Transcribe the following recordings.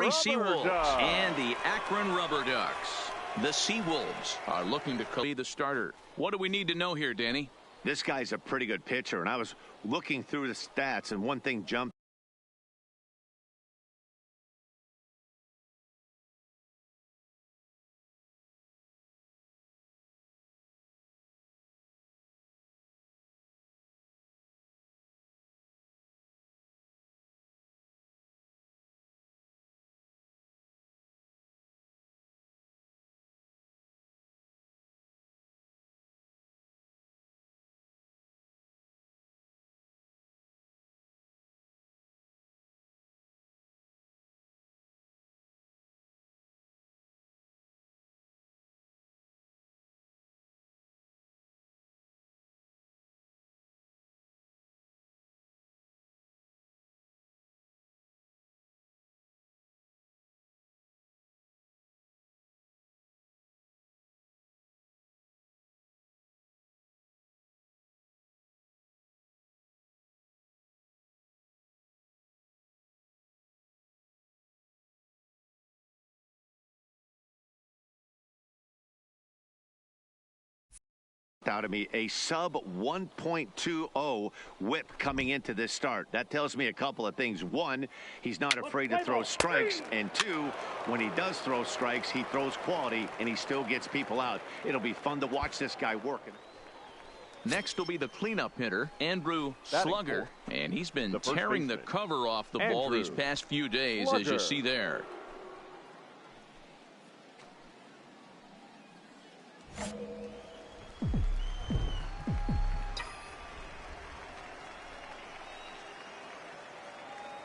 Missouri Seawolves and the Akron Rubber Ducks. The Seawolves are looking to be the starter. What do we need to know here, Danny? This guy's a pretty good pitcher, and I was looking through the stats, and one thing jumped out of me a sub 1.20 whip coming into this start. That tells me a couple of things. One, he's not afraid to throw strikes, and two, when he does throw strikes, he throws quality and he still gets people out. It'll be fun to watch this guy working. Next will be the cleanup hitter, Andrew Slugger, and he's been tearing the cover off the ball these past few days, as you see there.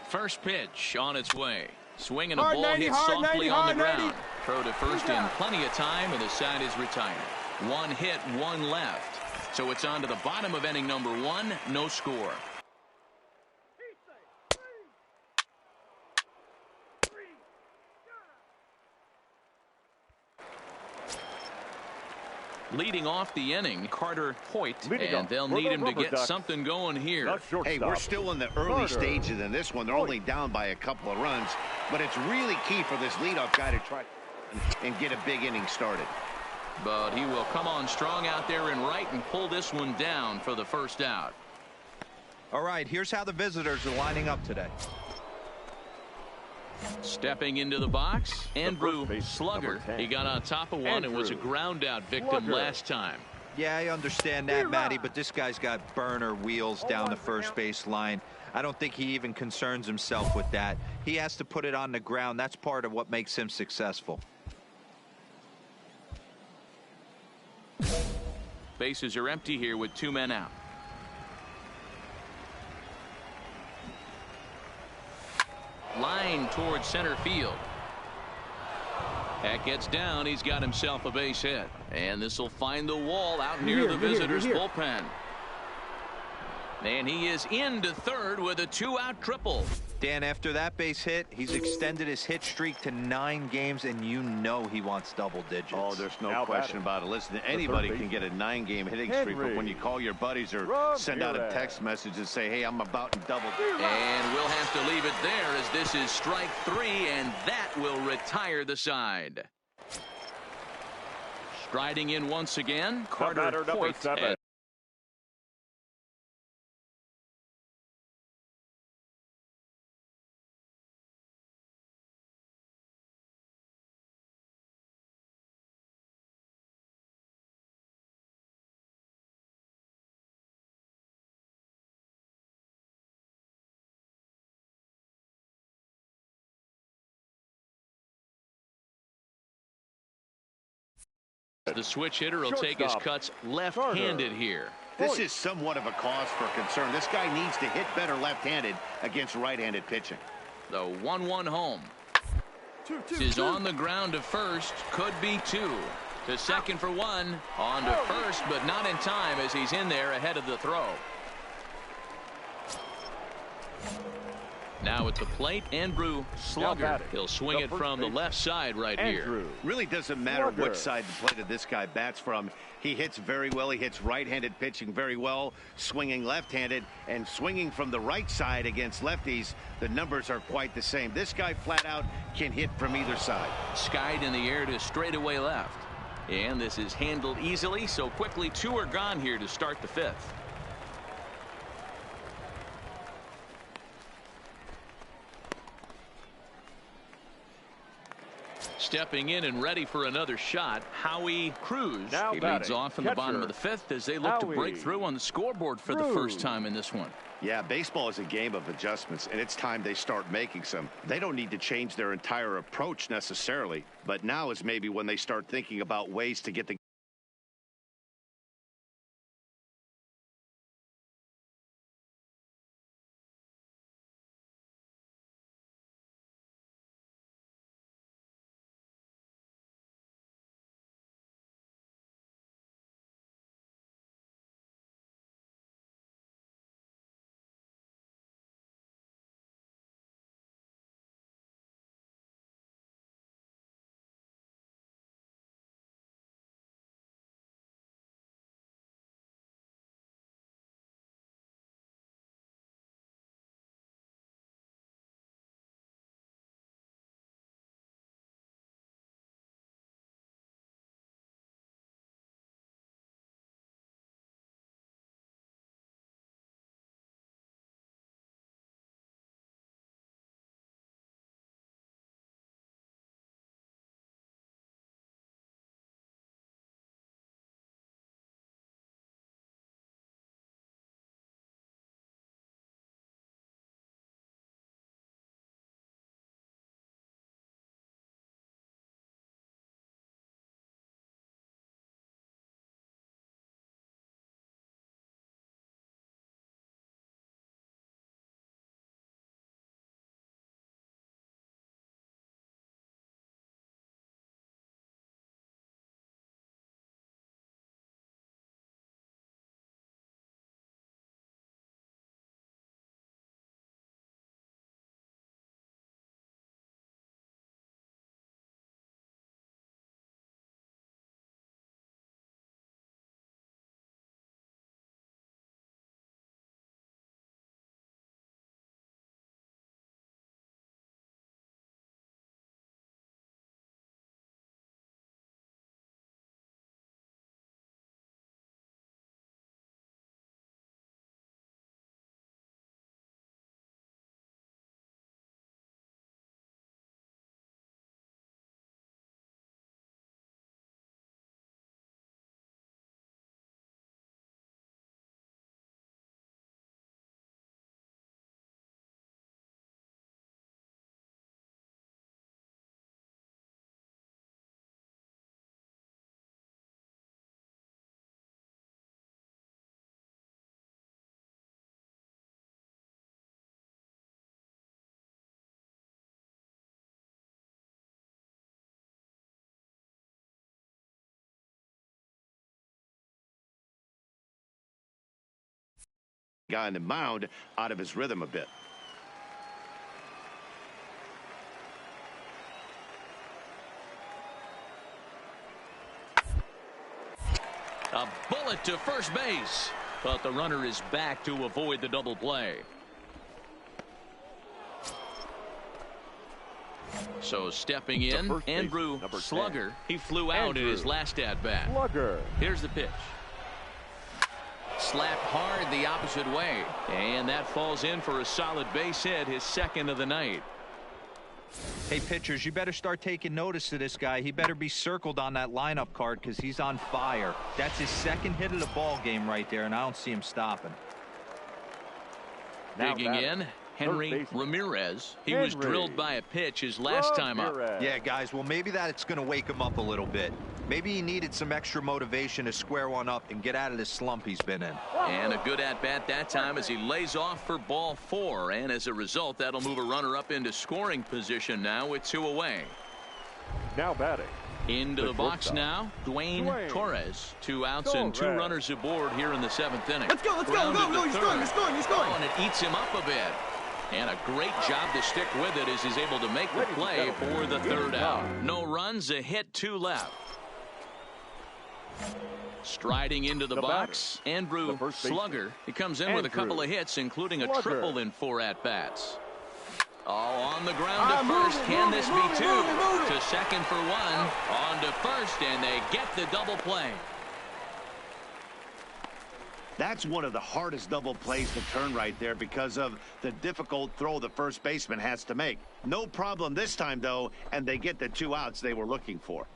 First pitch on its way. Swinging a ball hit softly on the ground. Throw to first in plenty of time, and the side is retired. One hit, one left. So it's on to the bottom of inning number one. No score. Leading off the inning, Carter Hoyt, and they'll need him to get something going here. Hey, we're still in the early stages in this one. They're only down by a couple of runs, but it's really key for this leadoff guy to try and get a big inning started. But he will come on strong out there in right and pull this one down for the first out. All right, here's how the visitors are lining up today. Stepping into the box, Andrew Slugger. He got on top of one and was a ground out victim last time. Yeah, I understand that, Matty, but this guy's got burner wheels down the first base line. I don't think he even concerns himself with that. He has to put it on the ground. That's part of what makes him successful. Bases are empty here with two men out. Line towards center field. That gets down. He's got himself a base hit. And this will find the wall out near the visitors' bullpen. And he is into third with a two-out triple. Dan, after that base hit, he's extended his hit streak to 9 games, and you know he wants double digits. Oh, there's no question about it. Listen, anybody can get a 9-game hitting streak, but when you call your buddies or send out a text message and say, hey, I'm about to double. And we'll have to leave it there, as this is strike 3, and that will retire the side. Striding in once again, Carter Hoyt. The switch hitter will take his cuts left-handed here. This is somewhat of a cause for concern. This guy needs to hit better left-handed against right-handed pitching. The 1-1 home. Is on the ground to first. Could be 2. To second for 1. On to first, but not in time, as he's in there ahead of the throw. Now at the plate, Andrew Slugger. He'll swing it from the left side right here. Really doesn't matter which side the plate of this guy bats from. He hits very well. He hits right-handed pitching very well, swinging left-handed, and swinging from the right side against lefties. The numbers are quite the same. This guy flat out can hit from either side. Skied in the air to straightaway left. And this is handled easily, so quickly 2 are gone here to start the 5th. Stepping in and ready for another shot, Howie Cruz. He leads off in the bottom of the 5th as they look to break through on the scoreboard for the first time in this one. Yeah, baseball is a game of adjustments, and it's time they start making some. They don't need to change their entire approach necessarily, but now is maybe when they start thinking about ways to get the guy on the mound out of his rhythm a bit. A bullet to first base, but the runner is back to avoid the double play. So stepping in, Andrew Slugger. He flew out in his last at-bat. Here's the pitch. Slapped hard the opposite way, and that falls in for a solid base hit, his 2nd of the night. Hey, pitchers, you better start taking notice of this guy. He better be circled on that lineup card because he's on fire. That's his 2nd hit of the ball game right there, and I don't see him stopping. Digging in, Henry Ramirez. He was drilled by a pitch his last time up. Yeah, guys, well, maybe that's going to wake him up a little bit. Maybe he needed some extra motivation to square one up and get out of the slump he's been in. And a good at-bat that time as he lays off for ball 4. And as a result, that'll move a runner up into scoring position now with 2 away. Now batting. Into the box now, Dwayne Torres. 2 outs and 2 runners aboard here in the 7th inning. Let's go, let's go, go, he's scoring, he's scoring, he's scoring. Oh, and it eats him up a bit. And a great job to stick with it as he's able to make the play for the third out. No runs, a hit, 2 left. Striding into the box, Andrew Slugger. He comes in with a couple of hits, including a triple in 4 at-bats. Oh, on the ground to first. Can this be 2? To second for 1. On to first, and they get the double play. That's one of the hardest double plays to turn right there because of the difficult throw the first baseman has to make. No problem this time, though, and they get the 2 outs they were looking for.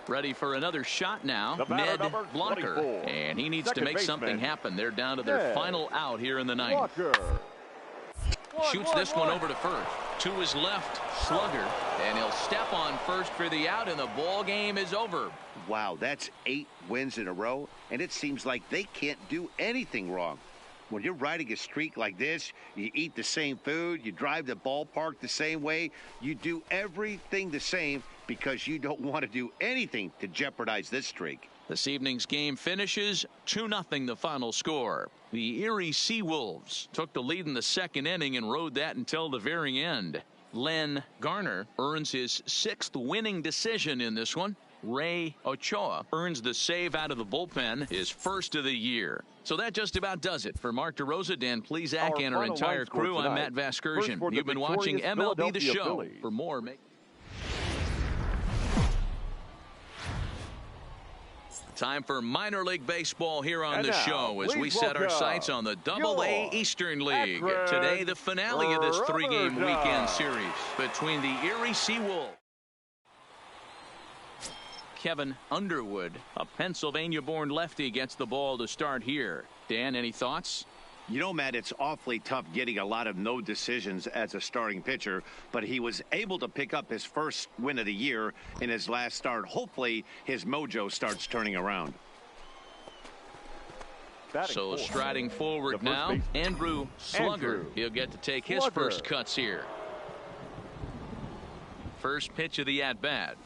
Ready for another shot now, Ned Blocker. And he needs to make something happen. They're down to their final out here in the ninth. Shoots this one over to first. To his left, Slugger. And he'll step on first for the out, and the ball game is over. Wow, that's 8 wins in a row, and it seems like they can't do anything wrong. When you're riding a streak like this, you eat the same food, you drive the ballpark the same way, you do everything the same because you don't want to do anything to jeopardize this streak. This evening's game finishes 2-0 the final score. The Erie Seawolves took the lead in the second inning and rode that until the very end. Len Garner earns his 6th winning decision in this one. Ray Ochoa earns the save out of the bullpen, his first of the year. So that just about does it. For Mark DeRosa, Dan Plesac, and our entire crew, I'm Matt Vasgersian. You've been watching MLB The Show. For more, time for minor league baseball here on the show as we set our sights on the Double-A Eastern League. Today, the finale of this 3-game weekend series between the Erie Seawolves. Kevin Underwood, a Pennsylvania-born lefty, gets the ball to start here. Dan, any thoughts? You know, Matt, it's awfully tough getting a lot of no decisions as a starting pitcher, but he was able to pick up his first win of the year in his last start. Hopefully, his mojo starts turning around. So striding forward now, Andrew Slugger. He'll get to take his first cuts here. First pitch of the at-bat.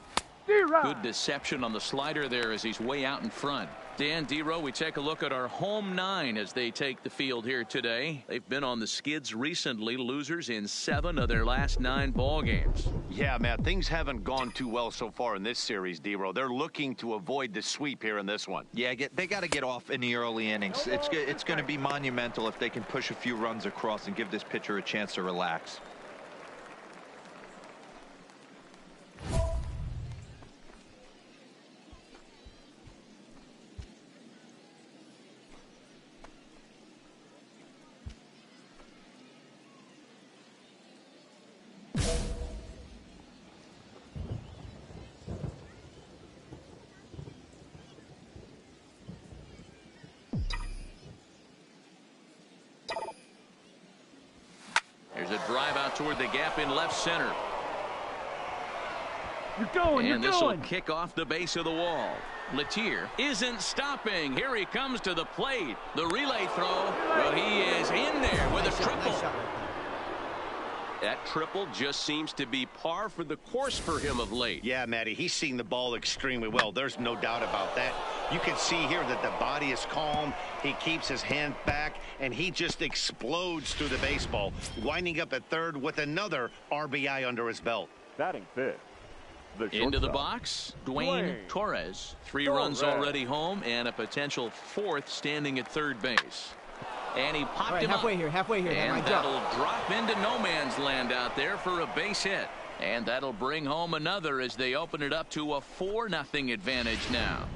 Good deception on the slider there as he's way out in front. Dan, D-Row, we take a look at our home 9 as they take the field here today. They've been on the skids recently, losers in 7 of their last 9 ball games. Yeah, Matt, things haven't gone too well so far in this series, D-Row. They're looking to avoid the sweep here in this one. Yeah, they got to get off in the early innings. It's going to be monumental if they can push a few runs across and give this pitcher a chance to relax. There's a drive out toward the gap in left center. And this will kick off the base of the wall. Letier isn't stopping. Here he comes to the plate. The relay throw. Well, he is in there with a triple. That triple just seems to be par for the course for him of late. Yeah, Matty, he's seen the ball extremely well. There's no doubt about that. You can see here that the body is calm. He keeps his hand back, and he just explodes through the baseball, winding up at third with another RBI under his belt. Batting fifth. Into the box, Dwayne Torres. 3 runs already home and a potential 4th standing at third base. And he popped him halfway up. here. And that'll drop into no man's land out there for a base hit. And that'll bring home another as they open it up to a 4-0 advantage now.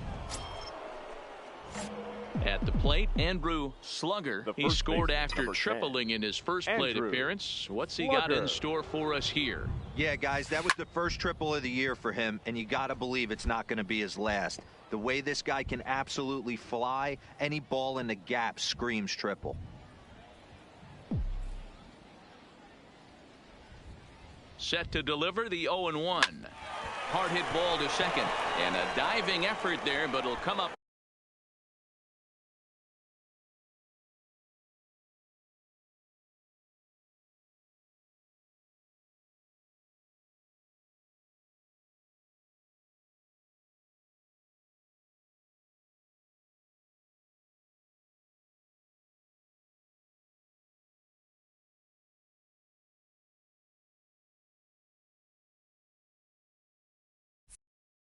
At the plate, Andrew Slugger. He scored after tripling in his first plate appearance. What's he got in store for us here? Yeah, guys, that was the first triple of the year for him, and you got to believe it's not going to be his last. The way this guy can absolutely fly, any ball in the gap screams triple. Set to deliver the 0-1. Hard hit ball to second. And a diving effort there, but it'll come up.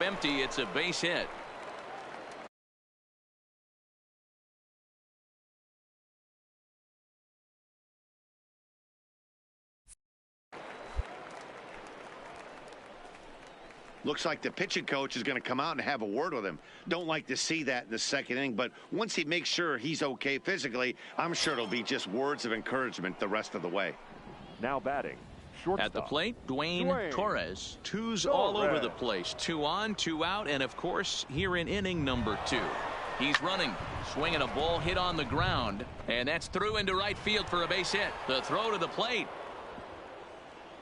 empty. It's a base hit. Looks like the pitching coach is going to come out and have a word with him. Don't like to see that in the second inning, but once he makes sure he's okay physically, I'm sure it'll be just words of encouragement the rest of the way. Now batting, shortstop. At the plate, Dwayne Torres. Twos all over the place. 2 on, 2 out, and of course here in inning number 2. He's running, swinging a ball hit on the ground, and that's through into right field for a base hit. The throw to the plate.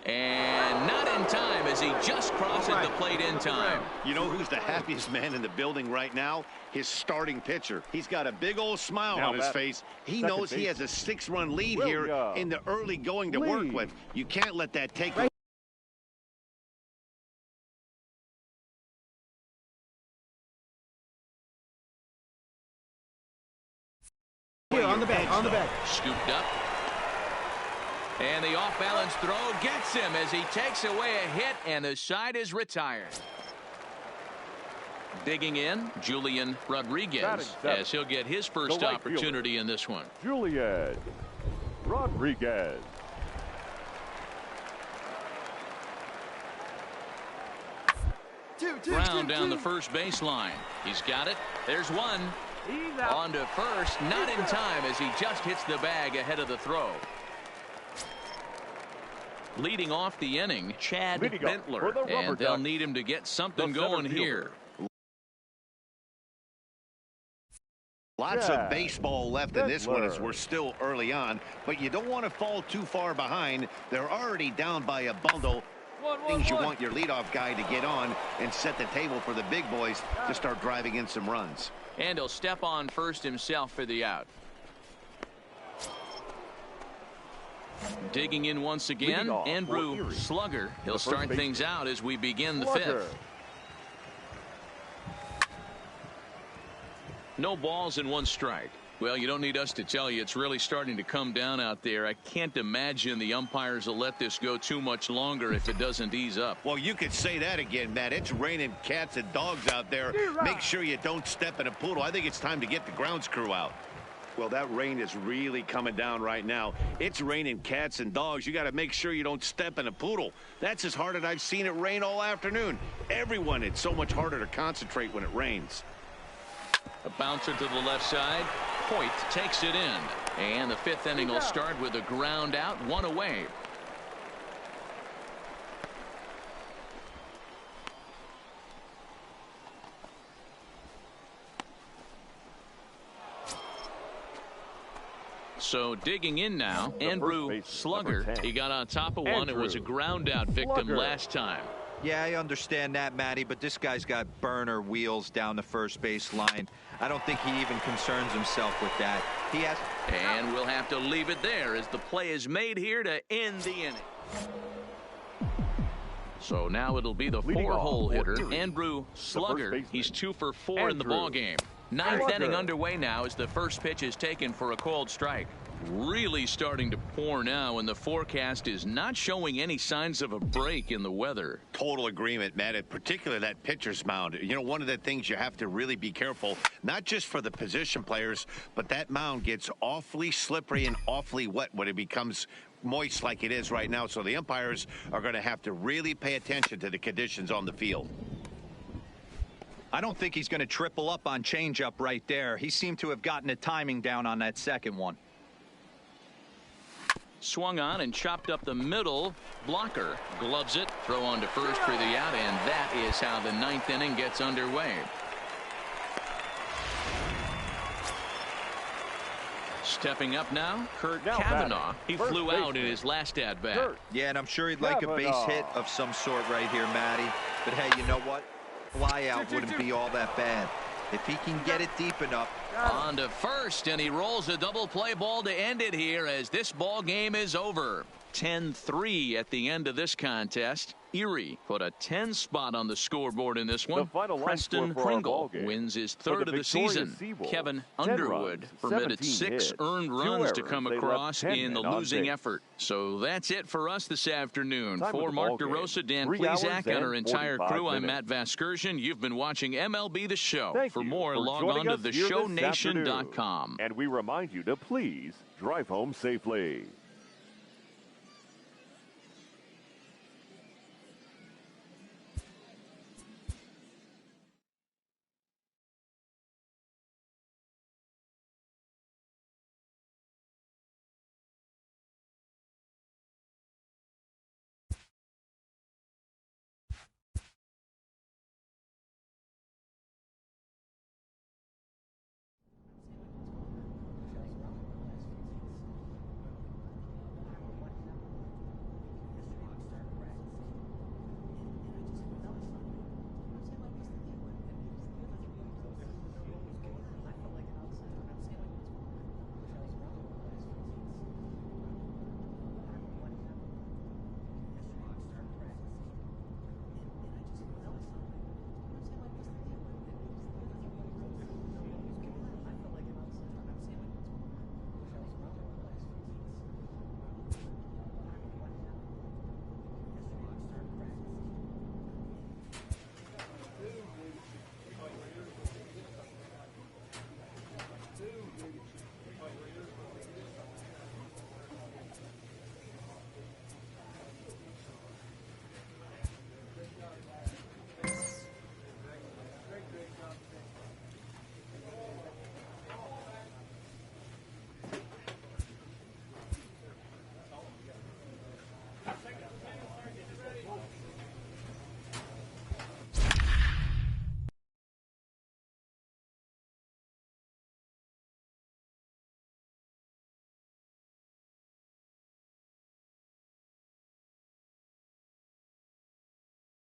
And not in time as he just crosses the plate in time. You know who's the happiest man in the building right now? His starting pitcher. He's got a big old smile on his face. He knows he has a 6-run lead here in the early going to work with. You can't let that take you. Here, on the back. Scooped up. And the off-balance throw gets him as he takes away a hit, and the side is retired. Digging in, Julian Rodriguez, as he'll get his first opportunity in this one. Julian Rodriguez. Ground down the first baseline. He's got it. There's one. On to first, not in time as he just hits the bag ahead of the throw. Leading off the inning, Chad Bentler, and they'll need him to get something going here. Lots of baseball left in this one as we're still early on, but you don't want to fall too far behind. They're already down by a bundle. Things you want your leadoff guy to get on and set the table for the big boys to start driving in some runs. And he'll step on first himself for the out. Digging in once again, Andrew Slugger. He'll start things out as we begin the 5th. No balls and 1 strike. Well, you don't need us to tell you it's really starting to come down out there. I can't imagine the umpires will let this go too much longer if it doesn't ease up. Well, you could say that again, Matt. It's raining cats and dogs out there. Make sure you don't step in a poodle. I think it's time to get the grounds crew out. Well, that rain is really coming down right now. It's raining cats and dogs. You got to make sure you don't step in a poodle. That's as hard as I've seen it rain all afternoon. Everyone, it's so much harder to concentrate when it rains. A bouncer to the left side. Hoyt takes it in. And the 5th inning will start with a ground out, 1 away. So digging in now, Andrew Slugger. He got on top of one. It was a ground out victim last time. Yeah, I understand that, Matty, but this guy's got burner wheels down the first base line. I don't think he even concerns himself with that. He has. And we'll have to leave it there as the play is made here to end the inning. So now it'll be the 4-hole hitter, Andrew Slugger. He's 2 for 4 in the ballgame. 9th inning underway now as the first pitch is taken for a called strike. Really starting to pour now, and the forecast is not showing any signs of a break in the weather. Total agreement, Matt, and particularly that pitcher's mound. You know, one of the things you have to really be careful, not just for the position players, but that mound gets awfully slippery and awfully wet when it becomes moist like it is right now. So the umpires are going to have to really pay attention to the conditions on the field. I don't think he's going to triple up on changeup right there. He seemed to have gotten the timing down on that second one. Swung on and chopped up the middle. Blocker gloves it. Throw on to first for the out, and that is how the 9th inning gets underway. Stepping up now, Kurt Cavanaugh. He flew out in his last at-bat. Yeah, and I'm sure he'd like a base hit of some sort right here, Matty. But hey, you know what? Fly out wouldn't be all that bad. If he can get it deep enough. On to first, and he rolls a double play ball to end it here as this ball game is over. 10-3 at the end of this contest. Erie put a 10 spot on the scoreboard in this one. The final line Preston score for our ball Pringle game. wins his For third the of the season. victorious Seawolves, Kevin 10 Underwood runs, permitted 17 6 hits, earned 2 runs to errors. come They left across 10 in the men on losing base. effort. So that's it for us this afternoon. Time of For the Mark ball game, DeRosa, Dan 3 Plesac, hours and our and entire 45 crew, I'm minutes. Matt Vasgersian. You've been watching MLB The Show. Thank for you more, for log joining on to us here this theshownation.com. afternoon. And we remind you to please drive home safely.